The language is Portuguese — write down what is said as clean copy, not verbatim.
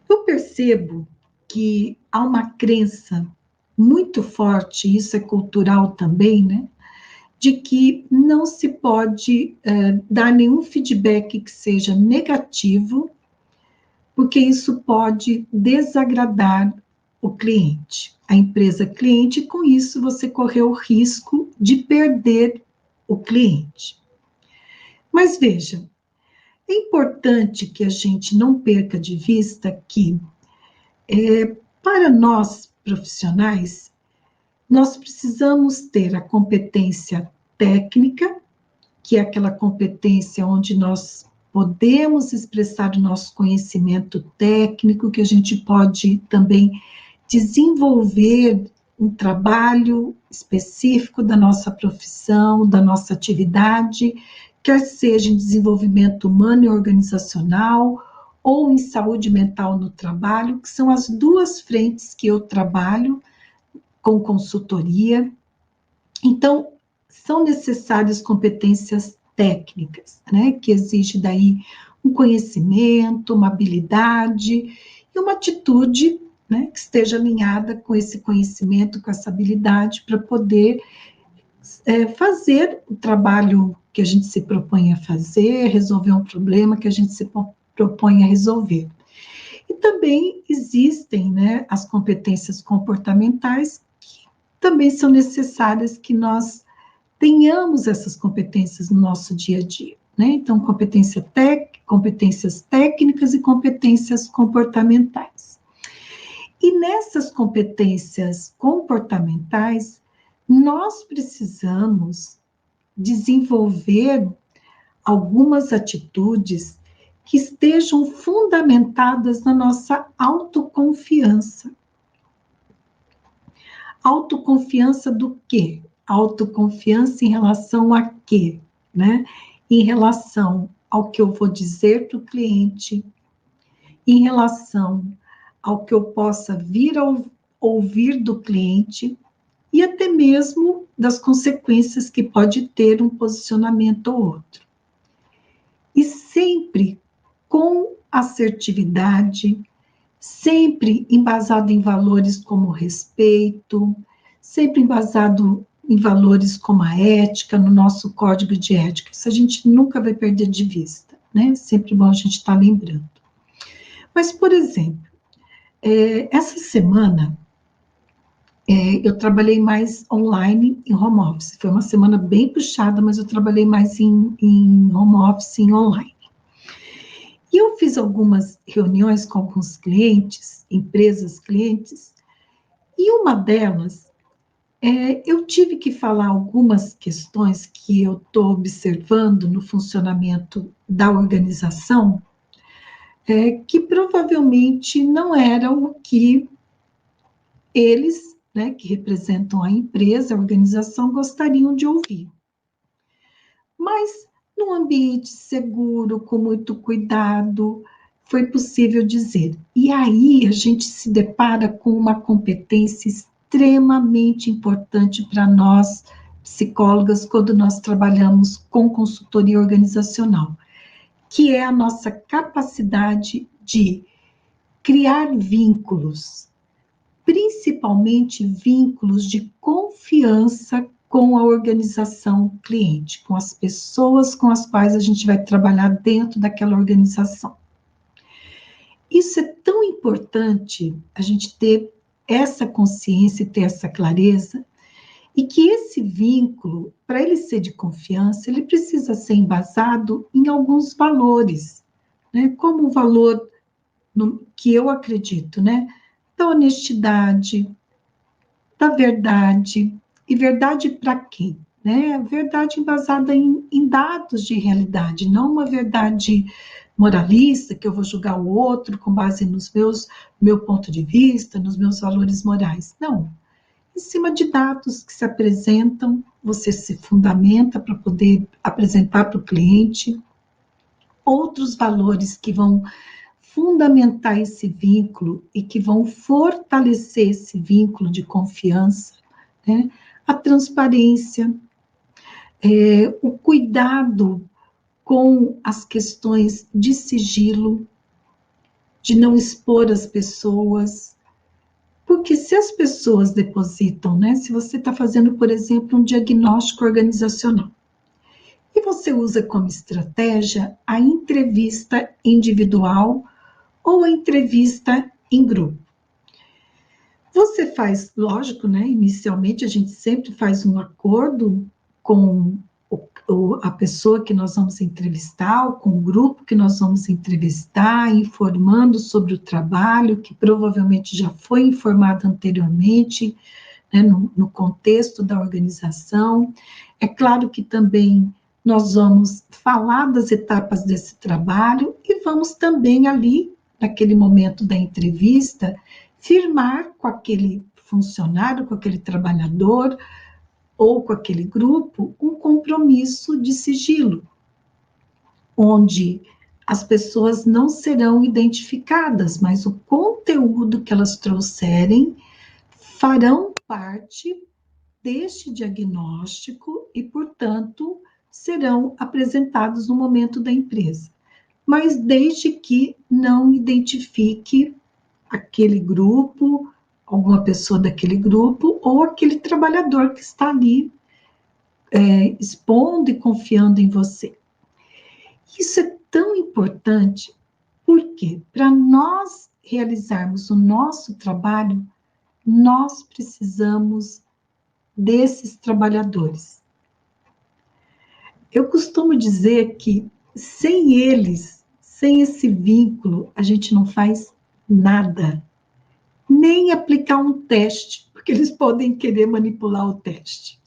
Eu percebo que há uma crença muito forte, isso é cultural também, né? De que não se pode dar nenhum feedback que seja negativo, porque isso pode desagradar o cliente, a empresa cliente, e com isso você correu o risco de perder o cliente. Mas veja, é importante que a gente não perca de vista que, para nós profissionais, nós precisamos ter a competência técnica, que é aquela competência onde nós podemos expressar o nosso conhecimento técnico, que a gente pode também desenvolver um trabalho específico da nossa profissão, da nossa atividade, quer seja em desenvolvimento humano e organizacional, ou em saúde mental no trabalho, que são as duas frentes que eu trabalho com consultoria. Então, são necessárias competências técnicas, né, que exige daí um conhecimento, uma habilidade e uma atitude, né, que esteja alinhada com esse conhecimento, com essa habilidade, para poder fazer o trabalho que a gente se propõe a fazer, resolver um problema que a gente se propõe a resolver. E também existem, né, as competências comportamentais, que também são necessárias que nós tenhamos essas competências no nosso dia a dia, né? Então, competências técnicas e competências comportamentais. E nessas competências comportamentais, nós precisamos desenvolver algumas atitudes que estejam fundamentadas na nossa autoconfiança. Autoconfiança do quê? Autoconfiança em relação a quê? Né? Em relação ao que eu vou dizer para o cliente, em relação ao que eu possa vir a ouvir do cliente, e até mesmo das consequências que pode ter um posicionamento ou outro. E sempre com assertividade, sempre embasado em valores como respeito, sempre embasado em valores como a ética, no nosso código de ética. Isso a gente nunca vai perder de vista, né? Sempre bom a gente estar lembrando. Mas, por exemplo, essa semana, eu trabalhei mais online em home office. Foi uma semana bem puxada, mas eu trabalhei mais em home office, em online. E eu fiz algumas reuniões com alguns clientes, empresas clientes, e uma delas, eu tive que falar algumas questões que eu estou observando no funcionamento da organização, que provavelmente não eram o que eles, né, que representam a empresa, a organização, gostariam de ouvir. Mas, num ambiente seguro, com muito cuidado, foi possível dizer. E aí a gente se depara com uma competência extremamente importante para nós, psicólogas, quando nós trabalhamos com consultoria organizacional, que é a nossa capacidade de criar vínculos, principalmente vínculos de confiança com a organização cliente, com as pessoas com as quais a gente vai trabalhar dentro daquela organização. Isso é tão importante, a gente ter essa consciência e ter essa clareza, e que esse vínculo, para ele ser de confiança, ele precisa ser embasado em alguns valores, né? Como o valor que eu acredito, né? Da honestidade, da verdade. E verdade para quê? Né? Verdade embasada em dados de realidade, não uma verdade moralista, que eu vou julgar o outro com base meu ponto de vista, nos meus valores morais. Não. Em cima de dados que se apresentam, você se fundamenta para poder apresentar para o cliente outros valores que vão fundamentar esse vínculo e que vão fortalecer esse vínculo de confiança, né? A transparência, o cuidado com as questões de sigilo, de não expor as pessoas. Porque se as pessoas depositam, né? Se você está fazendo, por exemplo, um diagnóstico organizacional, e você usa como estratégia a entrevista individual ou a entrevista em grupo. Você faz, lógico, né? Inicialmente a gente sempre faz um acordo com a pessoa que nós vamos entrevistar, ou com o grupo que nós vamos entrevistar, informando sobre o trabalho, que provavelmente já foi informado anteriormente, né, no contexto da organização. É claro que também nós vamos falar das etapas desse trabalho e vamos também ali, naquele momento da entrevista, firmar com aquele funcionário, com aquele trabalhador ou com aquele grupo um compromisso de sigilo, onde as pessoas não serão identificadas, mas o conteúdo que elas trouxerem farão parte deste diagnóstico e, portanto, serão apresentados no momento da empresa. Mas desde que não identifique aquele grupo, alguma pessoa daquele grupo, ou aquele trabalhador que está ali expondo e confiando em você. Isso é tão importante, porque para nós realizarmos o nosso trabalho, nós precisamos desses trabalhadores. Eu costumo dizer que sem eles, sem esse vínculo, a gente não faz nada, nem aplicar um teste, porque eles podem querer manipular o teste.